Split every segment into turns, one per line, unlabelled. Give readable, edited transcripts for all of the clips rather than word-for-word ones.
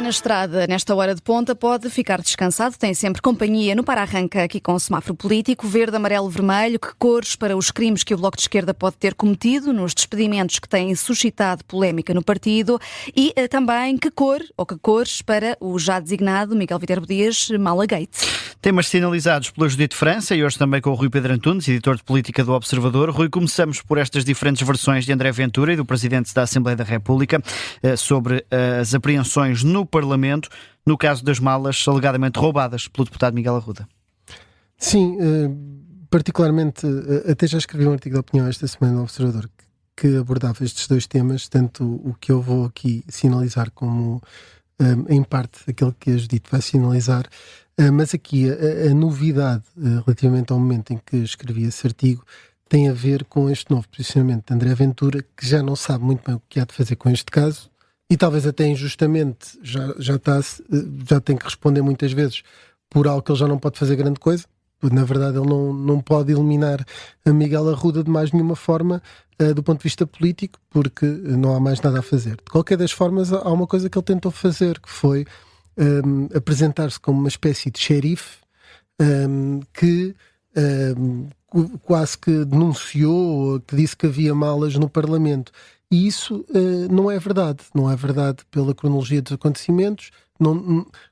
na estrada nesta hora de ponta pode ficar descansado, tem sempre companhia no para-arranca aqui com o semáforo político, verde, amarelo, vermelho, que cores para os crimes que o Bloco de Esquerda pode ter cometido nos despedimentos que têm suscitado polémica no partido e também que cor ou que cores para o já designado Miguel Viterbo Dias Malagate.
Temas sinalizados pela Judite França e hoje também com o Rui Pedro Antunes, editor de política do Observador. Rui, começamos por estas diferentes versões de André Ventura e do Presidente da Assembleia da República sobre as apreensões no Parlamento, no caso das malas alegadamente roubadas pelo deputado Miguel Arruda.
Sim, particularmente, até já escrevi um artigo de opinião esta semana no Observador que abordava estes dois temas, tanto o que eu vou aqui sinalizar como, em parte, aquele que a Judite vai sinalizar. Mas aqui a novidade relativamente ao momento em que escrevi esse artigo tem a ver com este novo posicionamento de André Ventura, que já não sabe muito bem o que há de fazer com este caso e talvez até injustamente já tem que responder muitas vezes por algo que ele já não pode fazer grande coisa. Na verdade ele não pode eliminar a Miguel Arruda de mais nenhuma forma do ponto de vista político, porque não há mais nada a fazer. De qualquer das formas, há uma coisa que ele tentou fazer, que foi apresentar-se como uma espécie de xerife que quase que denunciou, que disse que havia malas no Parlamento. E isso não é verdade. Não é verdade pela cronologia dos acontecimentos.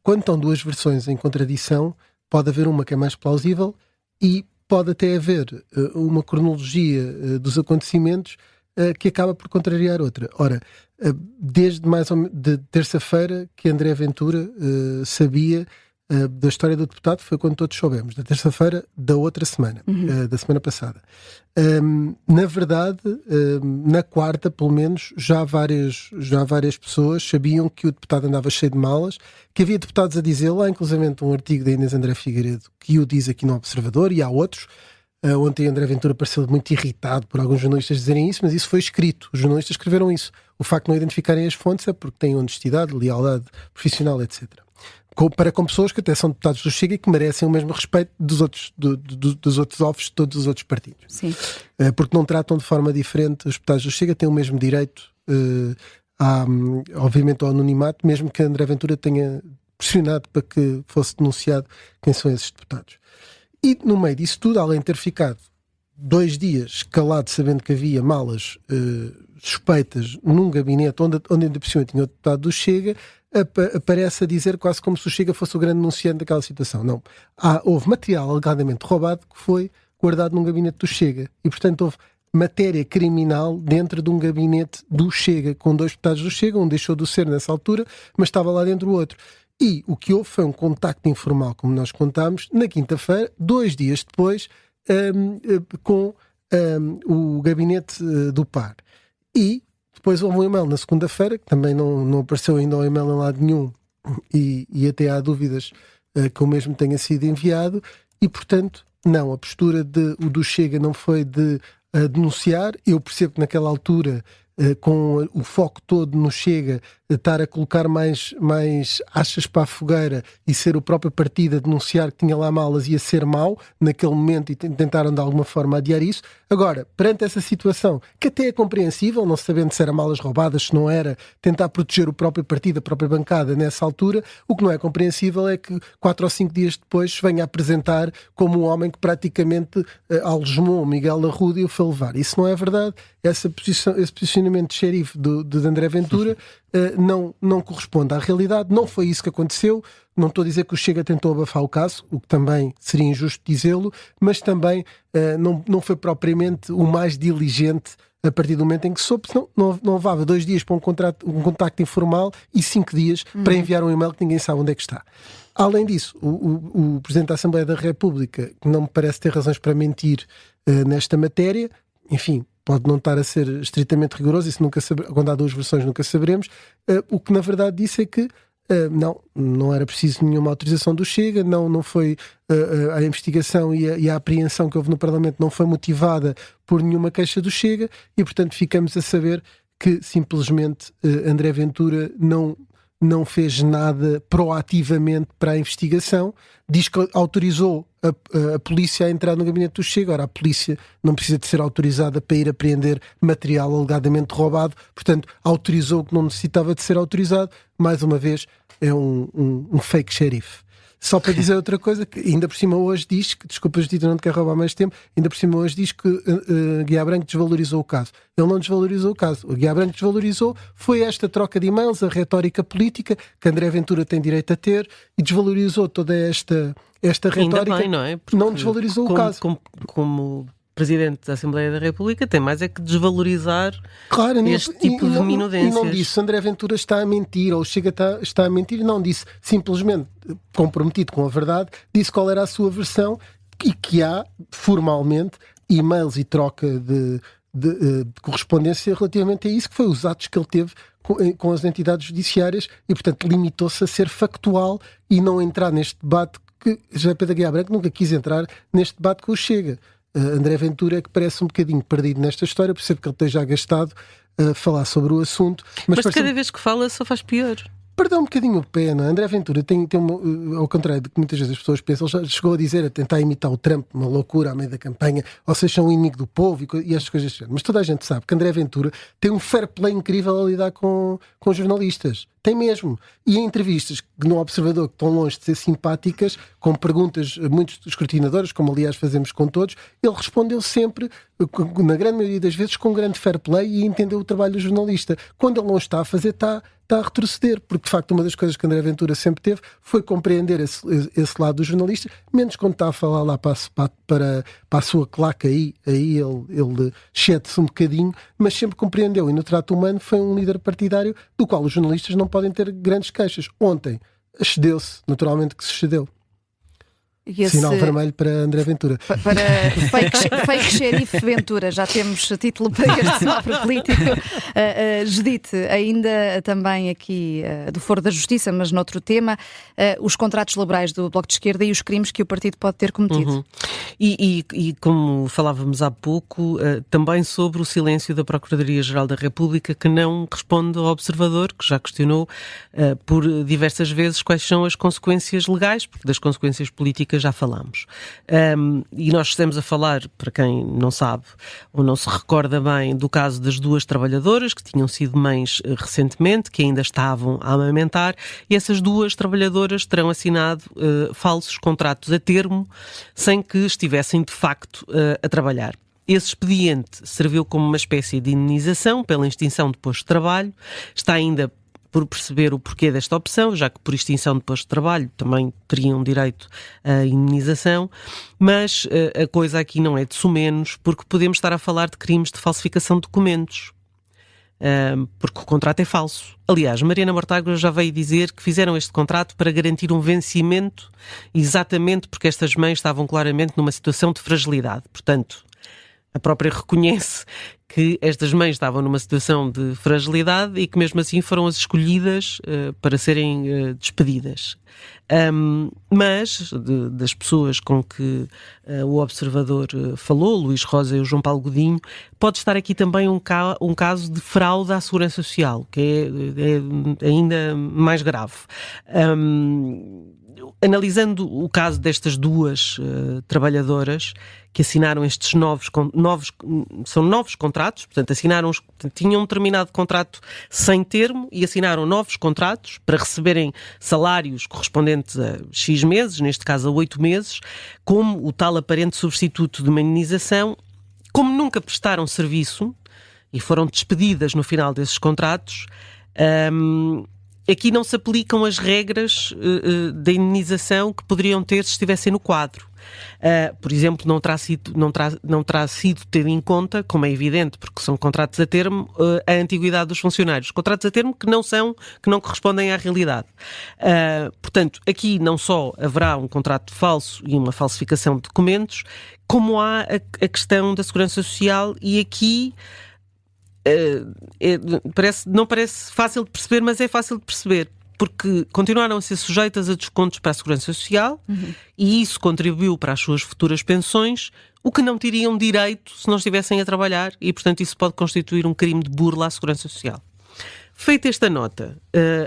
Quando estão duas versões em contradição, pode haver uma que é mais plausível e pode até haver uma cronologia dos acontecimentos que acaba por contrariar outra. Ora, desde mais ou menos de terça-feira que André Ventura sabia da história do deputado, foi quando todos soubemos, da terça-feira da outra semana, da semana passada. Na verdade, na quarta, pelo menos, já várias pessoas sabiam que o deputado andava cheio de malas, que havia deputados a dizer lá, inclusive um artigo da Inês André Figueiredo, que o diz aqui no Observador, e há outros. Ontem André Ventura pareceu muito irritado por alguns jornalistas dizerem isso, mas isso foi escrito. Os jornalistas escreveram isso. O facto de não identificarem as fontes é porque têm honestidade, lealdade profissional, etc. Para com pessoas que até são deputados do Chega e que merecem o mesmo respeito dos outros alvos de todos os outros partidos.
Sim.
Porque não tratam de forma diferente. Os deputados do Chega têm o mesmo direito, obviamente, ao anonimato, mesmo que André Ventura tenha pressionado para que fosse denunciado quem são esses deputados. E no meio disso tudo, além de ter ficado 2 dias calado sabendo que havia malas suspeitas num gabinete onde ainda por cima tinha o deputado do Chega, aparece a dizer quase como se o Chega fosse o grande denunciante daquela situação. Não. Houve material alegadamente roubado que foi guardado num gabinete do Chega e, portanto, houve matéria criminal dentro de um gabinete do Chega, com 2 deputados do Chega, um deixou de ser nessa altura, mas estava lá dentro o outro. E o que houve foi um contacto informal, como nós contámos, na quinta-feira, 2 dias depois, com o gabinete do PAR. E depois houve um e-mail na segunda-feira, que também não apareceu ainda o e-mail em lado nenhum, e até há dúvidas que o mesmo tenha sido enviado, e portanto, não, a postura do Chega não foi de denunciar. Eu percebo que naquela altura, com o foco todo no Chega, estar a colocar mais achas para a fogueira e ser o próprio partido a denunciar que tinha lá malas ia ser mau naquele momento e tentaram de alguma forma adiar isso. Agora, perante essa situação, que até é compreensível, não sabendo se eram malas roubadas, se não era, tentar proteger o próprio partido, a própria bancada nessa altura, o que não é compreensível é que 4 ou 5 dias depois se venha a apresentar como um homem que praticamente algemou o Miguel Arruda e o foi levar. Isso não é verdade. Esse posicionamento de xerife de André Ventura não corresponde à realidade. Não foi isso que aconteceu. Não estou a dizer que o Chega tentou abafar o caso, o que também seria injusto dizê-lo, mas também não foi propriamente o mais diligente a partir do momento em que soube, senão não levava 2 dias para um contacto informal e 5 dias para enviar um e-mail que ninguém sabe onde é que está. Além disso, o Presidente da Assembleia da República, que não me parece ter razões para mentir nesta matéria, enfim, pode não estar a ser estritamente rigoroso, isso quando há 2 versões nunca saberemos. O que na verdade disse é que não era preciso nenhuma autorização do Chega, não foi a investigação e a apreensão que houve no Parlamento não foi motivada por nenhuma queixa do Chega e, portanto, ficamos a saber que simplesmente André Ventura não não fez nada proativamente para a investigação. Diz que autorizou a polícia a entrar no gabinete do Chega. Ora, a polícia não precisa de ser autorizada para ir apreender material alegadamente roubado, portanto, autorizou o que não necessitava de ser autorizado. Mais uma vez, é um fake xerife. Só para dizer outra coisa, que ainda por cima hoje diz que, desculpa, Judita, não te quero roubar mais tempo, ainda por cima hoje diz que Guiá Branco desvalorizou o caso. Ele não desvalorizou o caso. O Guiá Branco desvalorizou foi esta troca de e-mails, a retórica política que André Ventura tem direito a ter, e desvalorizou toda esta retórica.
Ainda bem, não é? Porque
não desvalorizou o caso.
Como Presidente da Assembleia da República tem mais é que desvalorizar este tipo de minudências.
E não disse André Ventura está a mentir, ou Chega está a mentir, não disse, simplesmente comprometido com a verdade, disse qual era a sua versão e que há, formalmente, e-mails e troca de correspondência relativamente a isso, que foi os atos que ele teve com as entidades judiciárias e, portanto, limitou-se a ser factual e não entrar neste debate que José Pedro Guiá Branco nunca quis entrar neste debate com o Chega. André Ventura é que parece um bocadinho perdido nesta história, percebo que ele esteja agastado a falar sobre o assunto.
Mas cada vez que fala só faz pior.
Perdão um bocadinho o pé, não é? André Ventura tem ao contrário do que muitas vezes as pessoas pensam, ele já chegou a dizer, a tentar imitar o Trump, uma loucura à meio da campanha, ou seja, são um inimigo do povo e estas coisas assim. Mas toda a gente sabe que André Ventura tem um fair play incrível a lidar com jornalistas. Tem mesmo. E em entrevistas no Observador, que estão longe de ser simpáticas, com perguntas muito escrutinadoras, como aliás fazemos com todos, ele respondeu sempre, na grande maioria das vezes, com um grande fair play e entendeu o trabalho do jornalista. Quando ele não está a fazer, está a retroceder, porque de facto uma das coisas que André Ventura sempre teve foi compreender esse lado do jornalista, menos quando está a falar lá para a sua claque aí ele cede-se um bocadinho, mas sempre compreendeu, e no trato humano foi um líder partidário do qual os jornalistas não podem ter grandes queixas. Ontem excedeu-se, naturalmente que se excedeu. Sinal vermelho para André Ventura.
Para fake xerife Ventura, já temos título para este semáforo político. Judite, ainda também aqui do Foro da Justiça, mas noutro tema, os contratos laborais do Bloco de Esquerda e os crimes que o partido pode ter cometido.
Uhum. E como falávamos há pouco, também sobre o silêncio da Procuradoria-Geral da República, que não responde ao Observador, que já questionou por diversas vezes quais são as consequências legais, porque das consequências políticas já falámos. E nós estamos a falar, para quem não sabe ou não se recorda bem, do caso das duas trabalhadoras que tinham sido mães recentemente, que ainda estavam a amamentar, e essas duas trabalhadoras terão assinado falsos contratos a termo sem que estivessem de facto a trabalhar. Esse expediente serviu como uma espécie de indenização pela extinção de posto de trabalho. Está ainda por perceber o porquê desta opção, já que por extinção de posto de trabalho também teriam direito à indenização, mas a coisa aqui não é de sumenos, porque podemos estar a falar de crimes de falsificação de documentos, porque o contrato é falso. Aliás, Mariana Mortágua já veio dizer que fizeram este contrato para garantir um vencimento, exatamente porque estas mães estavam claramente numa situação de fragilidade. Portanto, a própria reconhece que estas mães estavam numa situação de fragilidade e que mesmo assim foram as escolhidas para serem despedidas. Mas das pessoas com que o Observador falou, Luís Rosa e o João Paulo Godinho, pode estar aqui também um caso de fraude à Segurança Social, que é ainda mais grave. Analisando o caso destas duas trabalhadoras que assinaram estes são novos contratos, portanto tinham um determinado contrato sem termo e assinaram novos contratos para receberem salários correspondentes a X meses, neste caso a 8 meses, como o tal aparente substituto de uma indenização. Como nunca prestaram serviço e foram despedidas no final desses contratos, aqui não se aplicam as regras da indenização que poderiam ter se estivessem no quadro. Por exemplo, não terá sido tendo em conta, como é evidente, porque são contratos a termo, a antiguidade dos funcionários. Contratos a termo que não correspondem à realidade. Portanto, aqui não só haverá um contrato falso e uma falsificação de documentos, como há a questão da Segurança Social, e aqui não parece fácil de perceber, mas é fácil de perceber, porque continuaram a ser sujeitas a descontos para a Segurança Social, e isso contribuiu para as suas futuras pensões, o que não teriam direito se não estivessem a trabalhar, e portanto isso pode constituir um crime de burla à Segurança Social. Feita esta nota,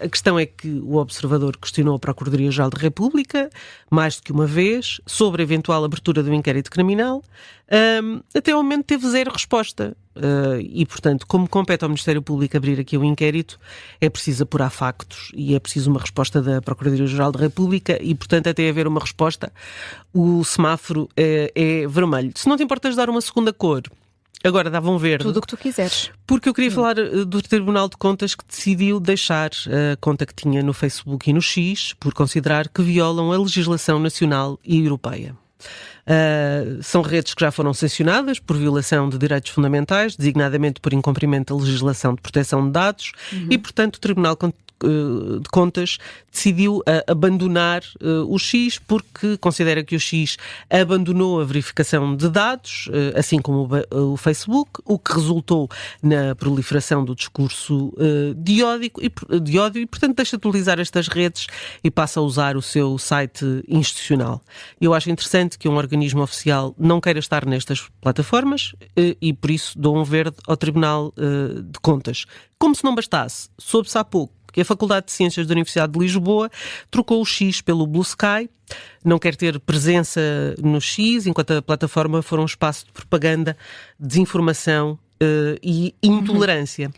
a questão é que o Observador questionou a Procuradoria-Geral da República, mais do que uma vez, sobre a eventual abertura do inquérito criminal. Até ao momento teve zero resposta. E, portanto, como compete ao Ministério Público abrir aqui o inquérito, é preciso apurar factos e é preciso uma resposta da Procuradoria-Geral da República e, portanto, até haver uma resposta, o semáforo é vermelho. Se não te importas dar uma segunda cor, agora davam verde.
Tudo o que tu quiseres.
Porque eu queria falar do Tribunal de Contas que decidiu deixar a conta que tinha no Facebook e no X por considerar que violam a legislação nacional e europeia. São redes que já foram sancionadas por violação de direitos fundamentais, designadamente por incumprimento da legislação de proteção de dados e, portanto, o Tribunal de Contas decidiu abandonar o X porque considera que o X abandonou a verificação de dados, assim como o Facebook, o que resultou na proliferação do discurso de ódio e, portanto, deixa de utilizar estas redes e passa a usar o seu site institucional. Eu acho interessante que um organismo oficial não queira estar nestas plataformas e, por isso, dou um verde ao Tribunal de Contas. Como se não bastasse, soube-se há pouco que a Faculdade de Ciências da Universidade de Lisboa trocou o X pelo Blue Sky, não quer ter presença no X, enquanto a plataforma for um espaço de propaganda, desinformação e intolerância.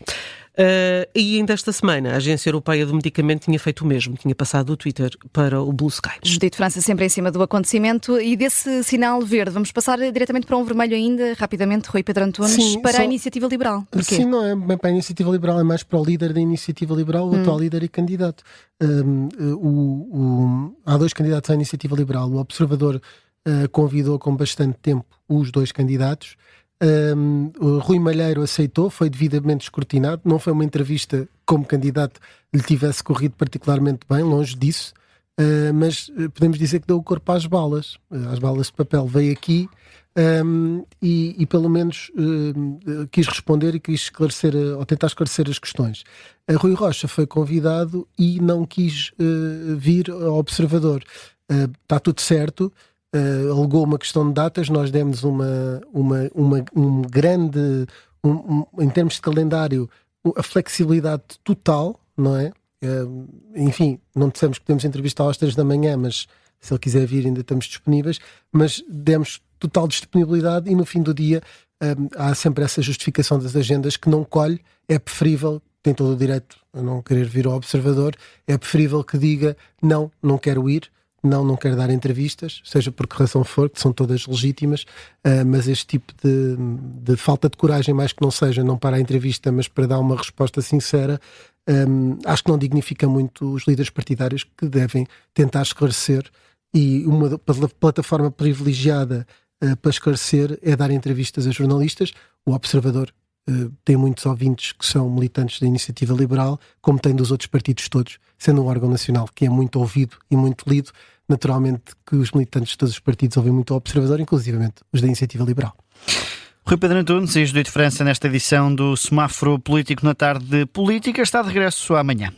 E ainda esta semana, a Agência Europeia do Medicamento tinha feito o mesmo, tinha passado o Twitter para o Blue Sky.
Judite França sempre em cima do acontecimento e desse sinal verde. Vamos passar diretamente para um vermelho ainda, rapidamente, Rui Pedro Antunes, para a Iniciativa Liberal. Porquê?
Sim, não é bem para a Iniciativa Liberal, é mais para o líder da Iniciativa Liberal, o atual líder e candidato. Há dois candidatos à Iniciativa Liberal. O Observador convidou com bastante tempo os dois candidatos. O Rui Malheiro aceitou, foi devidamente escrutinado, não foi uma entrevista como candidato lhe tivesse corrido particularmente bem, longe disso, mas podemos dizer que deu o corpo às balas de papel, veio aqui e pelo menos quis responder e quis esclarecer, ou tentar esclarecer as questões. Rui Rocha foi convidado e não quis vir ao Observador. Está tudo certo. Alegou uma questão de datas, nós demos um grande, em termos de calendário, a flexibilidade total, não é? Enfim, não dissemos que podemos entrevistar às 3 da manhã, mas se ele quiser vir ainda estamos disponíveis, mas demos total disponibilidade e no fim do dia há sempre essa justificação das agendas que não colhe, é preferível, tem todo o direito a não querer vir ao Observador, é preferível que diga não quero ir, não quero dar entrevistas, seja por que razão for, que são todas legítimas, mas este tipo de falta de coragem, mais que não seja, não para a entrevista, mas para dar uma resposta sincera, acho que não dignifica muito os líderes partidários que devem tentar esclarecer, e uma plataforma privilegiada para esclarecer é dar entrevistas a jornalistas. O Observador tem muitos ouvintes que são militantes da Iniciativa Liberal, como tem dos outros partidos todos, sendo um órgão nacional que é muito ouvido e muito lido, naturalmente que os militantes de todos os partidos ouvem muito ao Observador, inclusivamente os da Iniciativa Liberal.
Rui Pedro Antunes e Judite França nesta edição do Semáforo Político na Tarde de Política. Está de regresso amanhã.